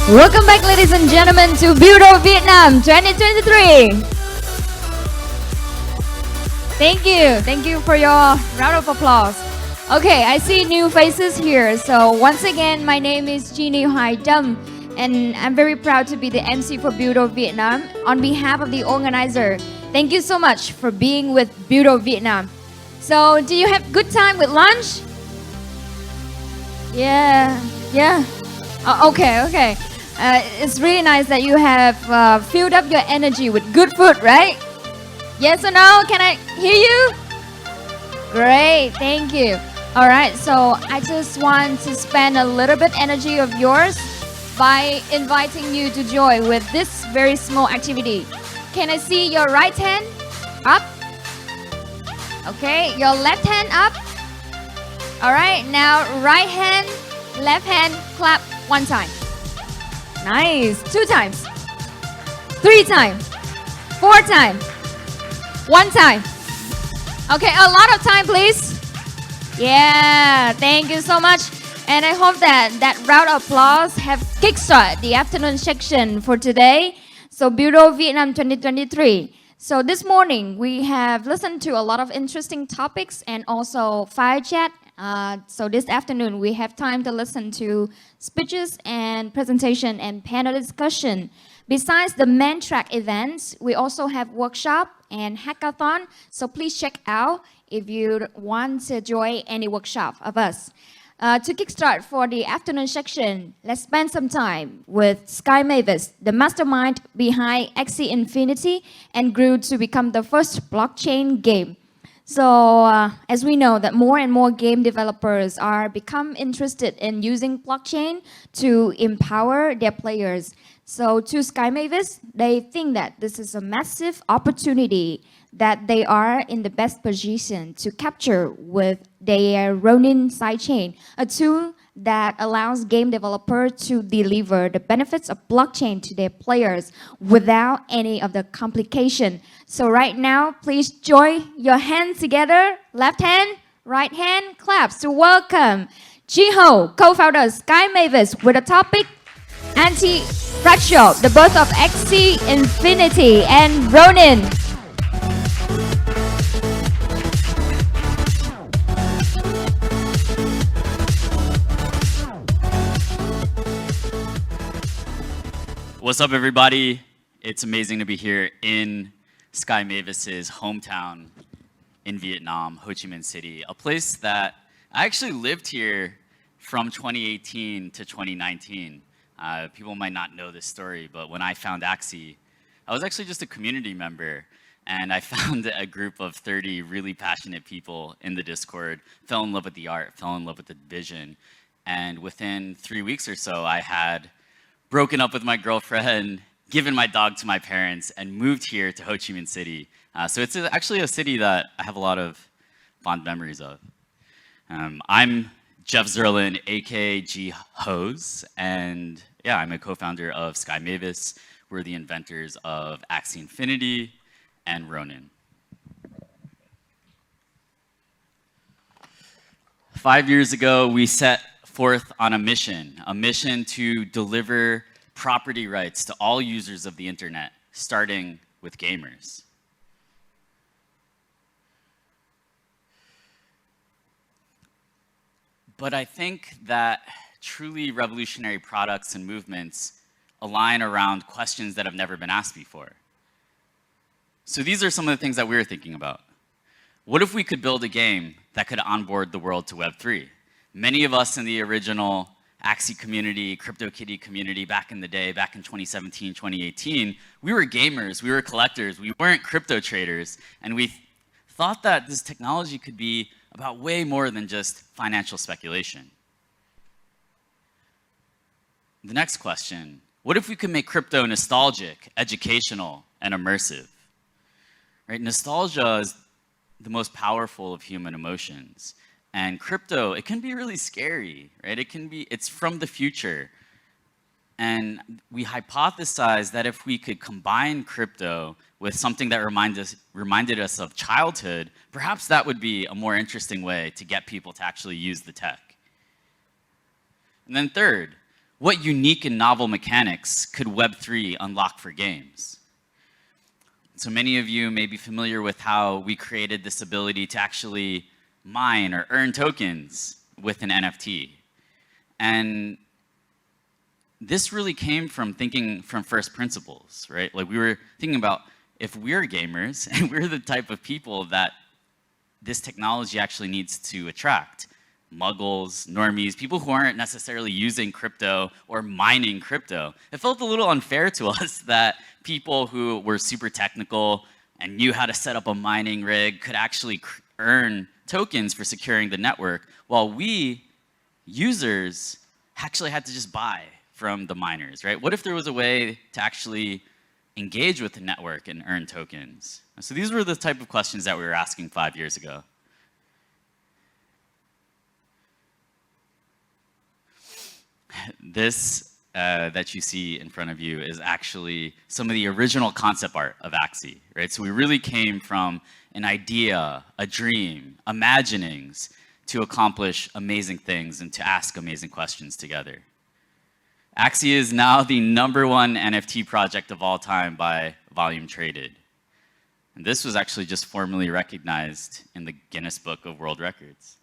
Welcome back, ladies and gentlemen, to BUIDL Vietnam 2023. Thank you for your round of applause. Okay, I see new faces here. So once again, my name is Jeannie Hoài Dâm, and I'm very proud to be the MC for BUIDL Vietnam. On behalf of the organizer, thank you so much for being with BUIDL Vietnam. So, do you have good time with lunch? Yeah. Okay. It's really nice that you have filled up your energy with good food, right? Yes or no? Can I hear you? Great, thank you. All right, so I just want to spend a little bit energy of yours by inviting you to join with this very small activity. Can I see your right hand up? Okay, your left hand up. All right, now right hand, left hand, clap one time. Nice. 2 times. 3 times. 4 times. 1 time. Okay, a lot of time, please. Yeah, thank you so much. And I hope that round of applause have kickstarted the afternoon section for today. So BUIDL Vietnam 2023. So this morning we have listened to a lot of interesting topics and also fire chat. So this afternoon we have time to listen to speeches and presentation and panel discussion. Besides the main track events, we also have workshop and hackathon. So please check out if you want to join any workshop of us. To kickstart for the afternoon section, let's spend some time with Sky Mavis, the mastermind behind Axie Infinity and grew to become the first blockchain game. So as we know that more and more game developers are become interested in using blockchain to empower their players. So to Sky Mavis, they think that this is a massive opportunity that they are in the best position to capture with their Ronin sidechain, a tool that allows game developers to deliver the benefits of blockchain to their players without any of the complication. So right now, please join your hands together, left hand, right hand, claps to welcome Jiho, co-founder Sky Mavis, with a topic Anti-Fractal, the birth of Axie Infinity and Ronin. What's up, everybody? It's amazing to be here in Sky Mavis's hometown in Vietnam, Ho Chi Minh City, a place that I actually lived here from 2018 to 2019. People might not know this story, but when I found Axie, I was actually just a community member, and I found a group of 30 really passionate people in the Discord, fell in love with the art, fell in love with the vision, and within 3 weeks or so, I had broken up with my girlfriend, given my dog to my parents, and moved here to Ho Chi Minh City. So it's actually a city that I have a lot of fond memories of. I'm Jeff Zerlin, aka G Hose, and yeah, I'm a co-founder of Sky Mavis. We're the inventors of Axie Infinity and Ronin. 5 years ago, we set forth on a mission to deliver property rights to all users of the internet, starting with gamers. But I think that truly revolutionary products and movements align around questions that have never been asked before. So these are some of the things that we were thinking about. What if we could build a game that could onboard the world to Web3? Many of us in the original Axie community, CryptoKitty community back in the day, back in 2017, 2018, we were gamers, we were collectors, we weren't crypto traders, and we thought that this technology could be about way more than just financial speculation. The next question, what if we could make crypto nostalgic, educational, and immersive? Right? Nostalgia is the most powerful of human emotions. And crypto, it can be really scary, right? It's from the future. And we hypothesized that if we could combine crypto with something that reminded us of childhood, perhaps that would be a more interesting way to get people to actually use the tech. And then third, what unique and novel mechanics could Web3 unlock for games? So many of you may be familiar with how we created this ability to actually mine or earn tokens with an NFT. And this really came from thinking from first principles, right? Like we were thinking about if we're gamers and we're the type of people that this technology actually needs to attract, muggles, normies, people who aren't necessarily using crypto or mining crypto. It felt a little unfair to us that people who were super technical and knew how to set up a mining rig could actually earn tokens for securing the network, while we, users, actually had to just buy from the miners, right? What if there was a way to actually engage with the network and earn tokens? So these were the type of questions that we were asking 5 years ago. This that you see in front of you is actually some of the original concept art of Axie, right? So we really came from an idea, a dream, imaginings to accomplish amazing things and to ask amazing questions together. Axie is now the #1 NFT project of all time by volume traded. And this was actually just formally recognized in the Guinness Book of World Records.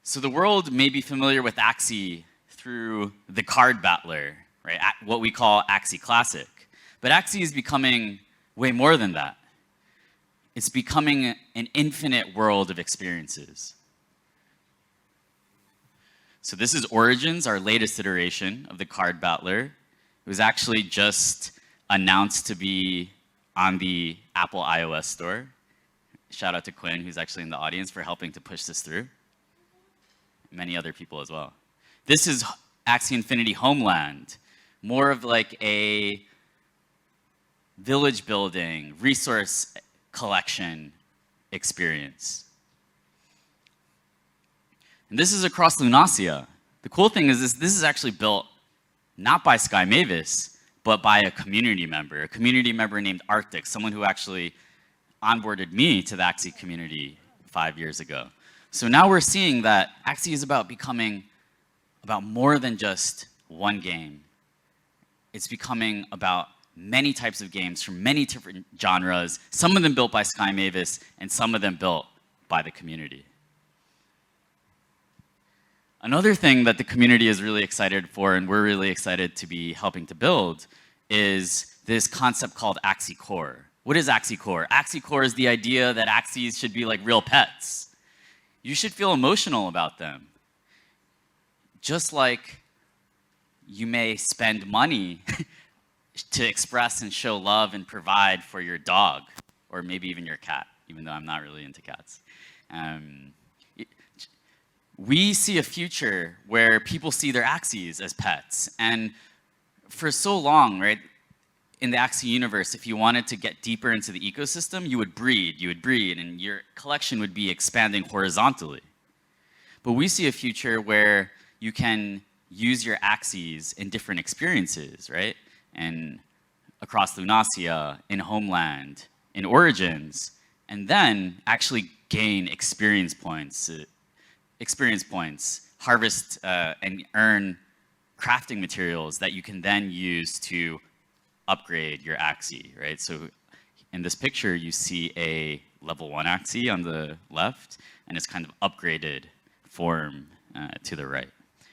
So the world may be familiar with Axie through the card battler, right? What we call Axie Classic. But Axie is becoming way more than that. It's becoming an infinite world of experiences. So this is Origins, our latest iteration of the card battler. It was actually just announced to be on the Apple iOS store. Shout out to Quinn, who's actually in the audience, for helping to push this through. Many other people as well. This is Axie Infinity Homeland, more of like a village building, resource collection experience. And this is across Lunasia. The cool thing is this is actually built not by Sky Mavis, but by a community member named Arctic, someone who actually onboarded me to the Axie community 5 years ago. So now we're seeing that Axie is becoming about more than just one game. It's becoming about many types of games from many different genres, some of them built by Sky Mavis and some of them built by the community. Another thing that the community is really excited for and we're really excited to be helping to build is this concept called Axie Core. What is Axie Core? Axie Core is the idea that Axies should be like real pets. You should feel emotional about them. Just like you may spend money to express and show love and provide for your dog, or maybe even your cat, even though I'm not really into cats. We see a future where people see their Axies as pets. And for so long, right, in the Axie universe, if you wanted to get deeper into the ecosystem, you would breed, and your collection would be expanding horizontally. But we see a future where you can use your Axies in different experiences, right? And across Lunasia, in Homeland, in Origins, and then actually gain experience points, harvest and earn crafting materials that you can then use to upgrade your Axie, right? So in this picture, you see a level 1 Axie on the left, and it's kind of upgraded form to the right.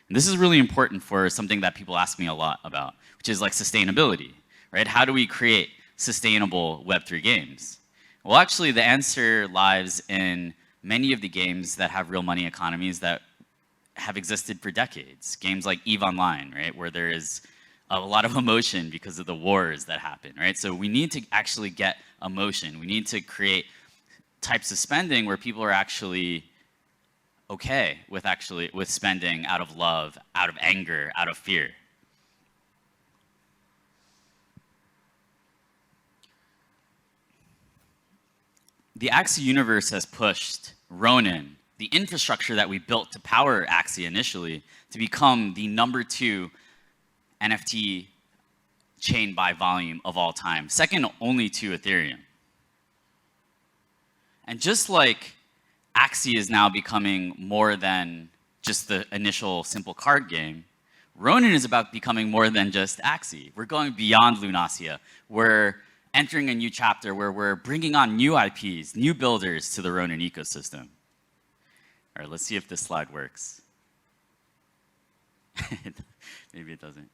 And this is really important for something that people ask me a lot about, which is like sustainability, right? How do we create sustainable Web3 games? Well, actually, the answer lies in many of the games that have real money economies that have existed for decades. Games like EVE Online, right? Where there is a lot of emotion because of the wars that happen, right? So we need to actually get emotion. We need to create types of spending where people are actually okay with spending out of love, out of anger, out of fear. The Axie universe has pushed Ronin, the infrastructure that we built to power Axie initially, to become the #2 NFT chain by volume of all time, second only to Ethereum. And just like Axie is now becoming more than just the initial simple card game. Ronin is about becoming more than just Axie. We're going beyond Lunasia. We're entering a new chapter where we're bringing on new IPs, new builders to the Ronin ecosystem. All right, let's see if this slide works. Maybe it doesn't.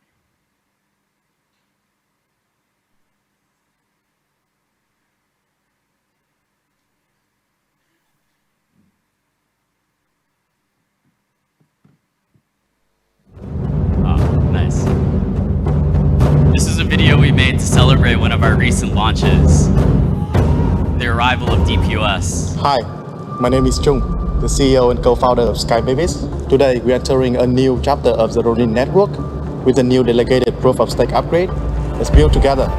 Nice. This is a video we made to celebrate one of our recent launches, the arrival of DPoS. Hi, my name is Chung, the CEO and co-founder of SkyBabies. Today, we are entering a new chapter of the Ronin network with a new delegated proof of stake upgrade. Let's build together.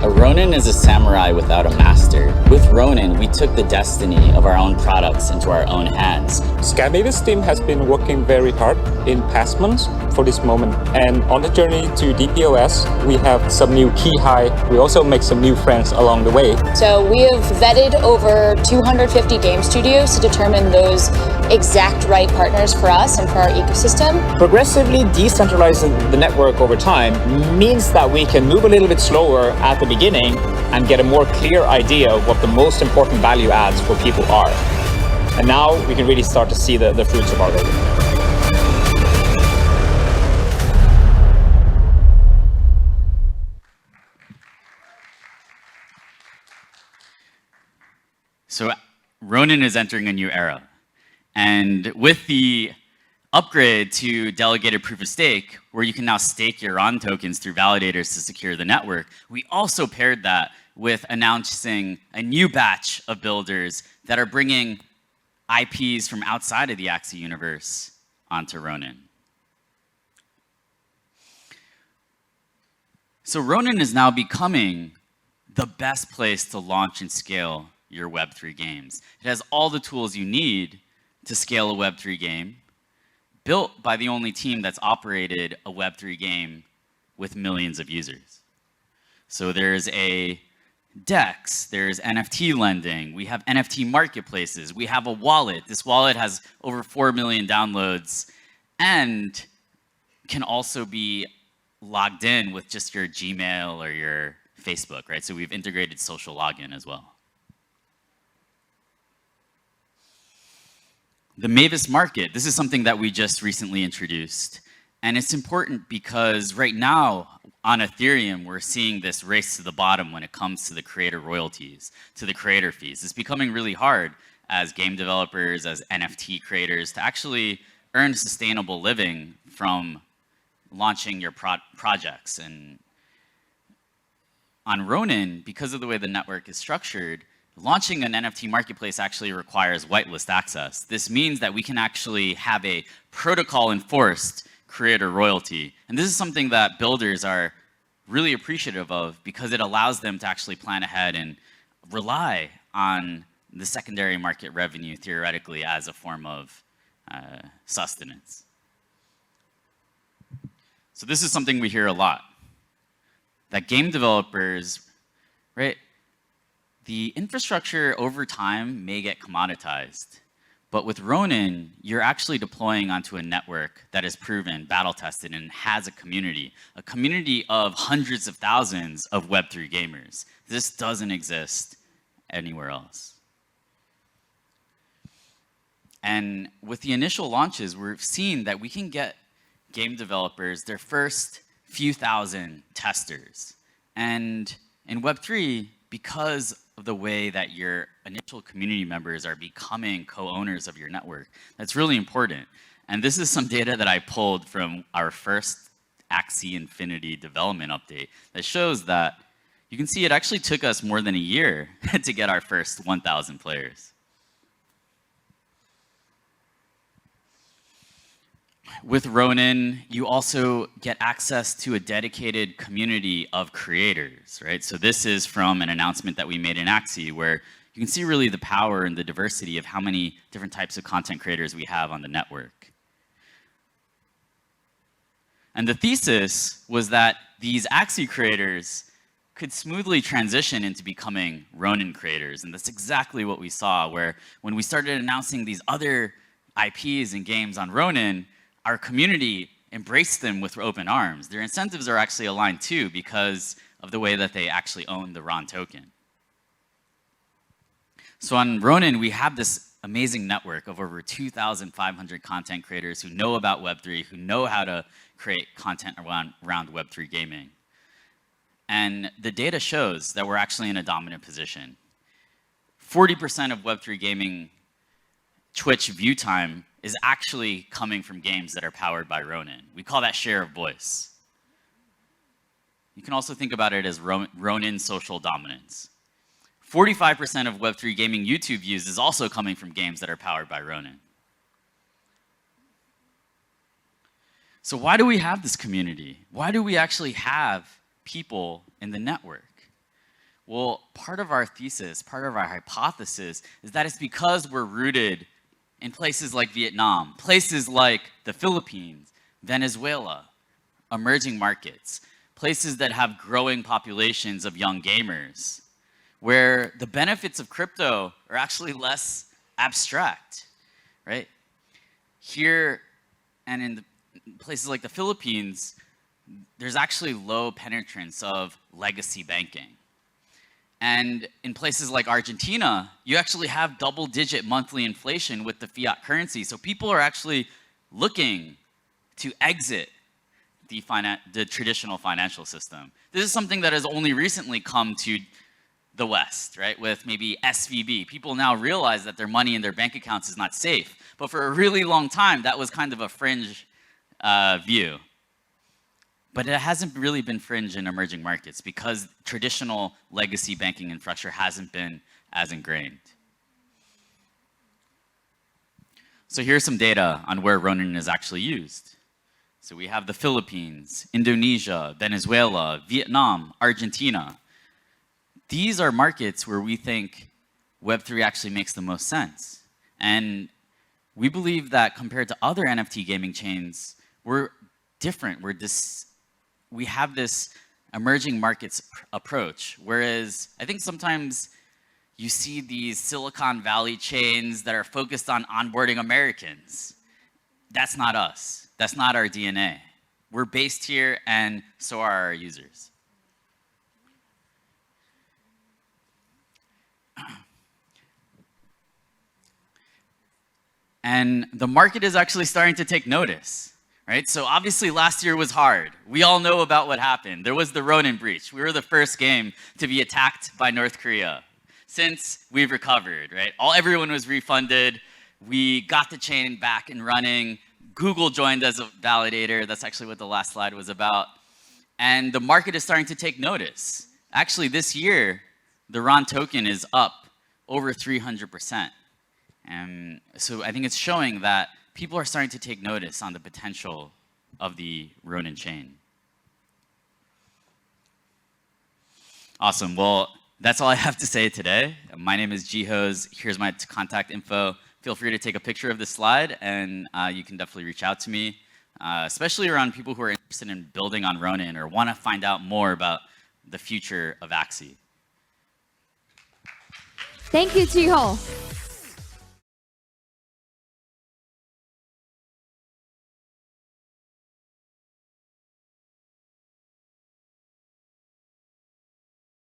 A Ronin is a samurai without a master. With Ronin, we took the destiny of our own products into our own hands. SkyBabies team has been working very hard in past months for this moment. And on the journey to DPoS, we have some new key high. We also make some new friends along the way. So we have vetted over 250 game studios to determine those exact right partners for us and for our ecosystem. Progressively decentralizing the network over time means that we can move a little bit slower at the beginning and get a more clear idea of what the most important value adds for people are. And now we can really start to see the fruits of our labor. So Ronin is entering a new era. And with the upgrade to delegated proof of stake, where you can now stake your RON tokens through validators to secure the network, we also paired that with announcing a new batch of builders that are bringing IPs from outside of the Axie universe onto Ronin. So Ronin is now becoming the best place to launch and scale your Web3 games. It has all the tools you need to scale a Web3 game, built by the only team that's operated a Web3 game with millions of users. So there's a DEX, there's NFT lending, we have NFT marketplaces, we have a wallet. This wallet has over 4 million downloads and can also be logged in with just your Gmail or your Facebook, right? So we've integrated social login as well. The Mavis market, this is something that we just recently introduced. And it's important because right now on Ethereum, we're seeing this race to the bottom when it comes to the creator royalties, to the creator fees. It's becoming really hard as game developers, as NFT creators, to actually earn sustainable living from launching your projects. And on Ronin, because of the way the network is structured, launching an NFT marketplace actually requires whitelist access. This means that we can actually have a protocol-enforced creator royalty. And this is something that builders are really appreciative of because it allows them to actually plan ahead and rely on the secondary market revenue theoretically as a form of sustenance. So this is something we hear a lot, that game developers, right, the infrastructure over time may get commoditized, but with Ronin, you're actually deploying onto a network that is proven, battle tested, and has a community of hundreds of thousands of Web3 gamers. This doesn't exist anywhere else. And with the initial launches, we've seen that we can get game developers their first few thousand testers. And in Web3, because of the way that your initial community members are becoming co-owners of your network, that's really important. And this is some data that I pulled from our first Axie Infinity development update that shows that you can see it actually took us more than a year to get our first 1,000 players. With Ronin, you also get access to a dedicated community of creators, right? So this is from an announcement that we made in Axie, where you can see really the power and the diversity of how many different types of content creators we have on the network. And the thesis was that these Axie creators could smoothly transition into becoming Ronin creators. And that's exactly what we saw, where when we started announcing these other IPs and games on Ronin, our community embraced them with open arms. Their incentives are actually aligned too because of the way that they actually own the RON token. So on Ronin, we have this amazing network of over 2,500 content creators who know about Web3, who know how to create content around Web3 gaming. And the data shows that we're actually in a dominant position. 40% of Web3 gaming Twitch view time is actually coming from games that are powered by Ronin. We call that share of voice. You can also think about it as Ronin social dominance. 45% of Web3 gaming YouTube views is also coming from games that are powered by Ronin. So why do we have this community? Why do we actually have people in the network? Well, part of our thesis, part of our hypothesis is that it's because we're rooted in places like Vietnam, places like the Philippines, Venezuela, emerging markets, places that have growing populations of young gamers, where the benefits of crypto are actually less abstract, right? Here and in places like the Philippines, there's actually low penetrance of legacy banking. And in places like Argentina, you actually have double-digit monthly inflation with the fiat currency. So people are actually looking to exit the traditional financial system. This is something that has only recently come to the West, right? With maybe SVB. People now realize that their money in their bank accounts is not safe. But for a really long time, that was kind of a fringe view. But it hasn't really been fringe in emerging markets because traditional legacy banking infrastructure hasn't been as ingrained. So here's some data on where Ronin is actually used. So we have the Philippines, Indonesia, Venezuela, Vietnam, Argentina. These are markets where we think Web3 actually makes the most sense. And we believe that compared to other NFT gaming chains, we're different. We have this emerging markets approach, whereas I think sometimes you see these Silicon Valley chains that are focused on onboarding Americans. That's not us. That's not our DNA. We're based here, and so are our users. And the market is actually starting to take notice. Right? So obviously last year was hard. We all know about what happened. There was the Ronin breach. We were the first game to be attacked by North Korea. Since we've recovered, right? Everyone was refunded. We got the chain back and running. Google joined as a validator. That's actually what the last slide was about. And the market is starting to take notice. Actually, this year, the RON token is up over 300%. And so I think it's showing that people are starting to take notice on the potential of the Ronin chain. Awesome. Well, that's all I have to say today. My name is Jihos. Here's my contact info. Feel free to take a picture of this slide, and you can definitely reach out to me, especially around people who are interested in building on Ronin or want to find out more about the future of Axie. Thank you, Jihol.